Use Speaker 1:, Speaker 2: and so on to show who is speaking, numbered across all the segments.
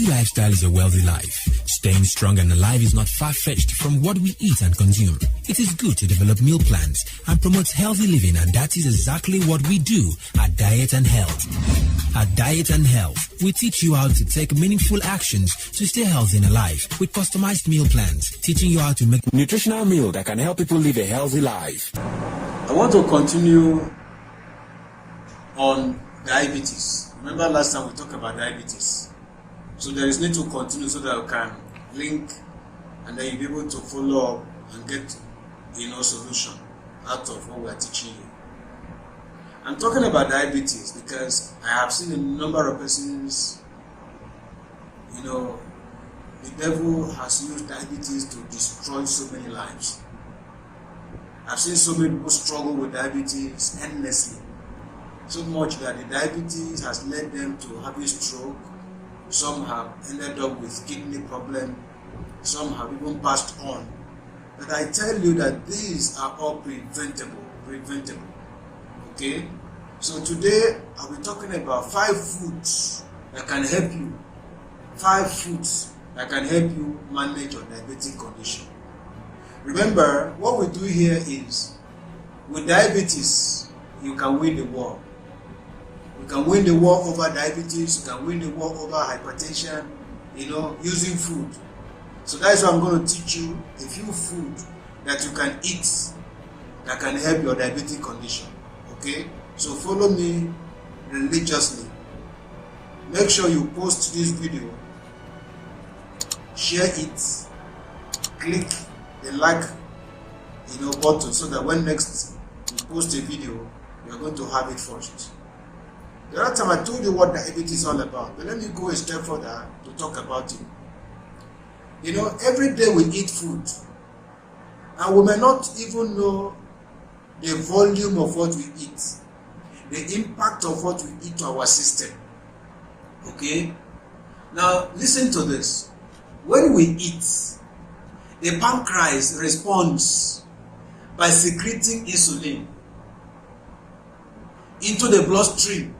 Speaker 1: healthy lifestyle is a wealthy life. Staying strong and alive is not far-fetched from what we eat and consume. It is good to develop meal plans and promote healthy living, and that is exactly what we do at Diet and Health. At Diet and Health, we teach you how to take meaningful actions to stay healthy and alive with customized meal plans, teaching you how to make nutritional meal that can help people live a healthy life.
Speaker 2: I want to continue on diabetes. Remember last time we talked about diabetes. So there is need to continue so that we can link and then you'll be able to follow up and get solution out of what we are teaching you. I'm talking about diabetes because I have seen a number of persons, the devil has used diabetes to destroy so many lives. I've seen so many people struggle with diabetes endlessly. So much that the diabetes has led them to have a stroke. Some have ended up with kidney problem. Some have even passed on. But I tell you that these are all preventable. Okay? So today I'll be talking about 5 foods that can help you. 5 foods that can help you manage your diabetic condition. Remember, what we do here is, with diabetes, you can win the war. You can win the war over diabetes, you can win the war over hypertension, using food. So that's why I'm going to teach you a few food that you can eat that can help your diabetic condition. Okay? So follow me religiously. Make sure you post this video, share it, click the like button so that when next you post a video, you're going to have it first. The other time I told you what diabetes is all about, but let me go a step further to talk about it. Every day we eat food, and we may not even know the volume of what we eat, the impact of what we eat to our system. Okay? Now, listen to this. When we eat, the pancreas responds by secreting insulin into the bloodstream.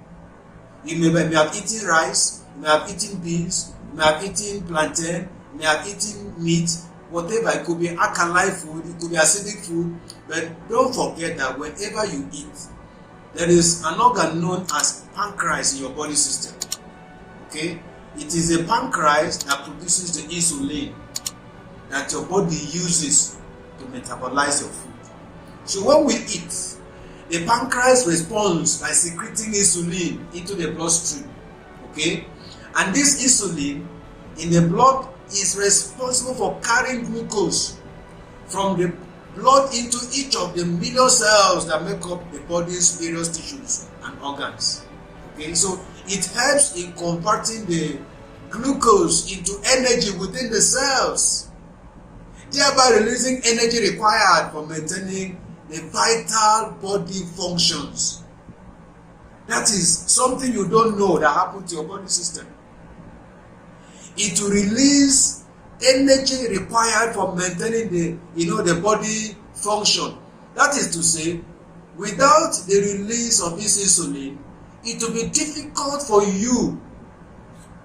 Speaker 2: You may have eaten rice, you may have eaten beans, you may have eaten plantain, you may have eaten meat, whatever. It could be alkaline food, it could be acidic food, but don't forget that whenever you eat, there is an organ known as pancreas in your body system. Okay? It is the pancreas that produces the insulin that your body uses to metabolize your food. So when we eat, the pancreas responds by secreting insulin into the bloodstream. Okay? And this insulin in the blood is responsible for carrying glucose from the blood into each of the million cells that make up the body's various tissues and organs. Okay? So it helps in converting the glucose into energy within the cells, thereby releasing energy required for maintaining the vital body functions. That is something you don't know that happened to your body system. It will release energy required for maintaining the body function. That is to say, without the release of this insulin, it will be difficult for you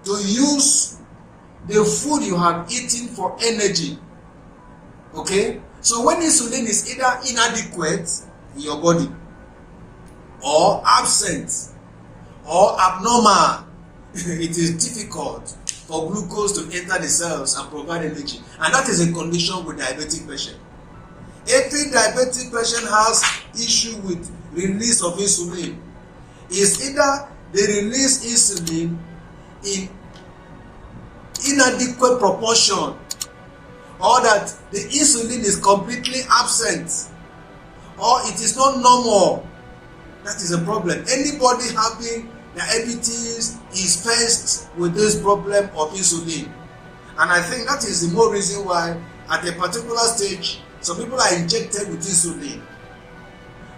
Speaker 2: to use the food you have eaten for energy. Okay? So when insulin is either inadequate in your body, or absent, or abnormal, it is difficult for glucose to enter the cells and provide energy. And that is a condition with diabetic patient. Every diabetic patient has issue with release of insulin. It's either they release insulin in inadequate proportion, or that the insulin is completely absent, or it is not normal. That is a problem. Anybody having diabetes is faced with this problem of insulin. And I think that is the more reason why at a particular stage, some people are injected with insulin.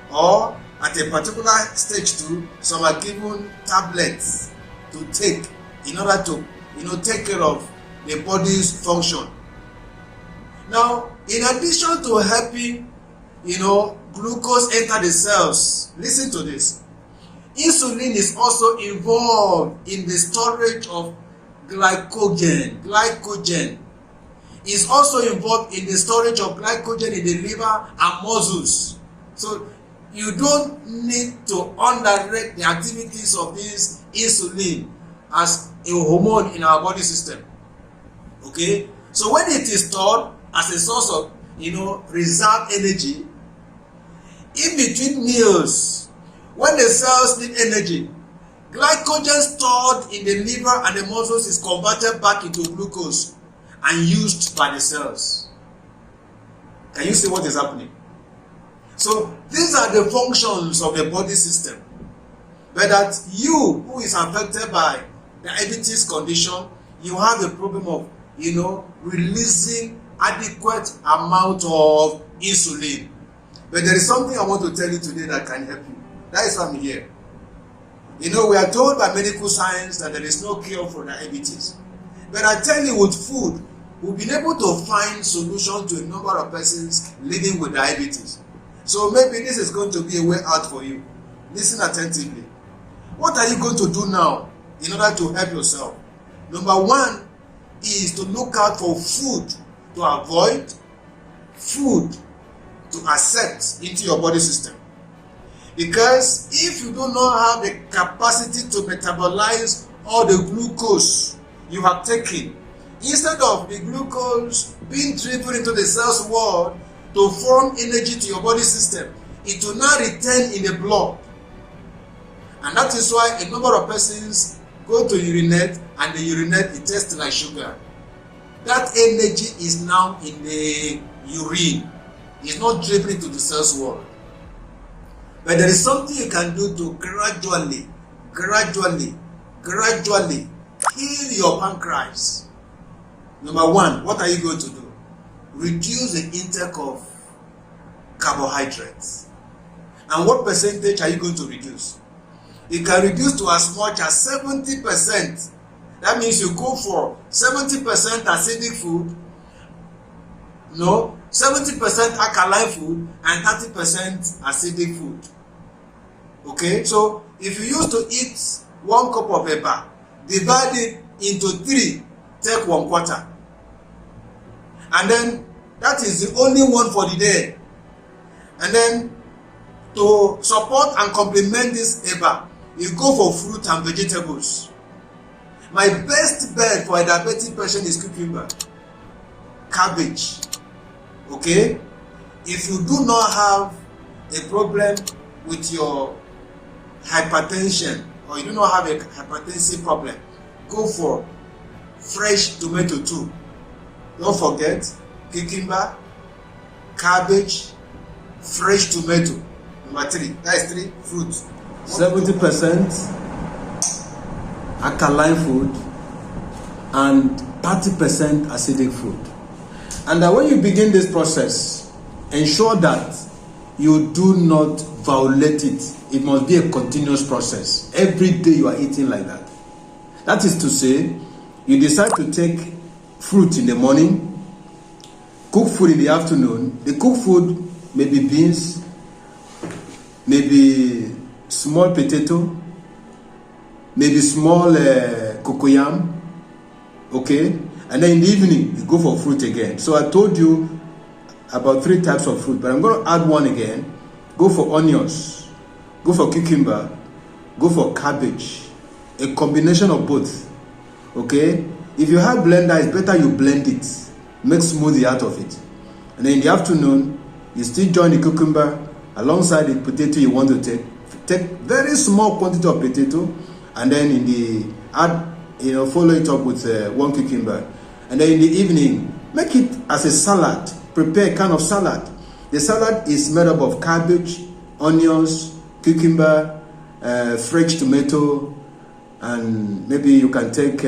Speaker 2: Or at a particular stage too, some are given tablets to take in order to take care of the body's function. Now, in addition to helping, glucose enter the cells, listen to this. Insulin is also involved in the storage of glycogen. Glycogen is also involved in the storage of glycogen in the liver and muscles. So you don't need to underrate the activities of this insulin as a hormone in our body system. Okay, so when it is stored as a source of reserve energy in between meals, when the cells need energy, glycogen stored in the liver and the muscles is converted back into glucose and used by the cells. Can you see what is happening? So these are the functions of the body system. But that you who is affected by diabetes condition, you have the problem of releasing adequate amount of insulin. But there is something I want to tell you today that can help you. That is why I'm here. We are told by medical science that there is no cure for diabetes. But I tell you, with food, we've been able to find solutions to a number of persons living with diabetes. So maybe this is going to be a way out for you. Listen attentively. What are you going to do now in order to help yourself? Number one is to look out for food to avoid, food to accept into your body system. Because if you do not have the capacity to metabolize all the glucose you have taken, instead of the glucose being driven into the cell's wall to form energy to your body system, it will now return in the blood. And that is why a number of persons go to urinate, and the urinate, it tastes like sugar. That energy is now in the urine. It's not driven into the cell's wall. But there is something you can do to gradually heal your pancreas. Number one, what are you going to do? Reduce the intake of carbohydrates. And what percentage are you going to reduce? You can reduce to as much as 70%. That means you go for 70% acidic food, 70% alkaline food, and 30% acidic food. Okay, so if you used to eat 1 cup of eba, divide it into 3, take 1/4. And then that is the only one for the day. And then to support and complement this eba, you go for fruit and vegetables. My best bet for a diabetic patient is cucumber, cabbage. Okay? If you do not have a problem with your hypertension, or you do not have a hypertensive problem, go for fresh tomato too. Don't forget cucumber, cabbage, fresh tomato. Number 3, that is 3 fruits. 70% alkaline food and 30% acidic food. And that when you begin this process, ensure that you do not violate it. It must be a continuous process. Every day you are eating like that. That is to say, you decide to take fruit in the morning, cook food in the afternoon. The cooked food may be beans, maybe small potato, maybe small cocoyam, okay? And then in the evening, you go for fruit again. So I told you about 3 types of fruit, but I'm going to add one again. Go for onions, go for cucumber, go for cabbage, a combination of both, okay? If you have blender, it's better you blend it, make smoothie out of it. And then in the afternoon, you still join the cucumber alongside the potato you want to take very small quantity of potato, and then follow it up with 1 cucumber. And then in the evening, make it as a salad. Prepare a kind of salad. The salad is made up of cabbage, onions, cucumber, fresh tomato, and maybe you can take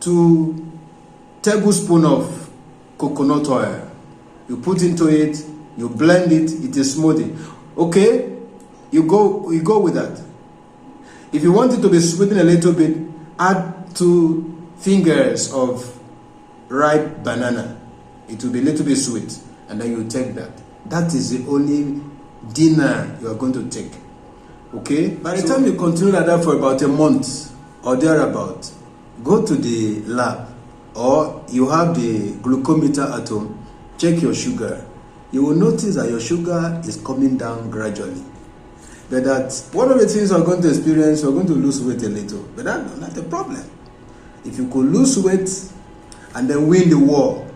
Speaker 2: 2 tablespoons of coconut oil. You put into it, you blend it, it is smoothie. Okay, you go with that. If you want it to be sweetened a little bit, add 2 fingers of ripe banana. It will be a little bit sweet, and then you take that. That is the only dinner you are going to take. Okay? By the time you continue like that for about a month or thereabout, go to the lab, or you have the glucometer at home, check your sugar. You will notice that your sugar is coming down gradually. But that one of the things we're going to experience, we're going to lose weight a little. But that's not a problem. If you could lose weight and then win the war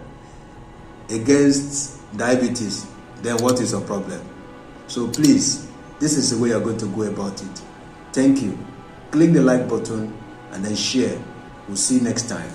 Speaker 2: against diabetes, then what is your problem? So please, this is the way you're going to go about it. Thank you. Click the like button and then share. We'll see you next time.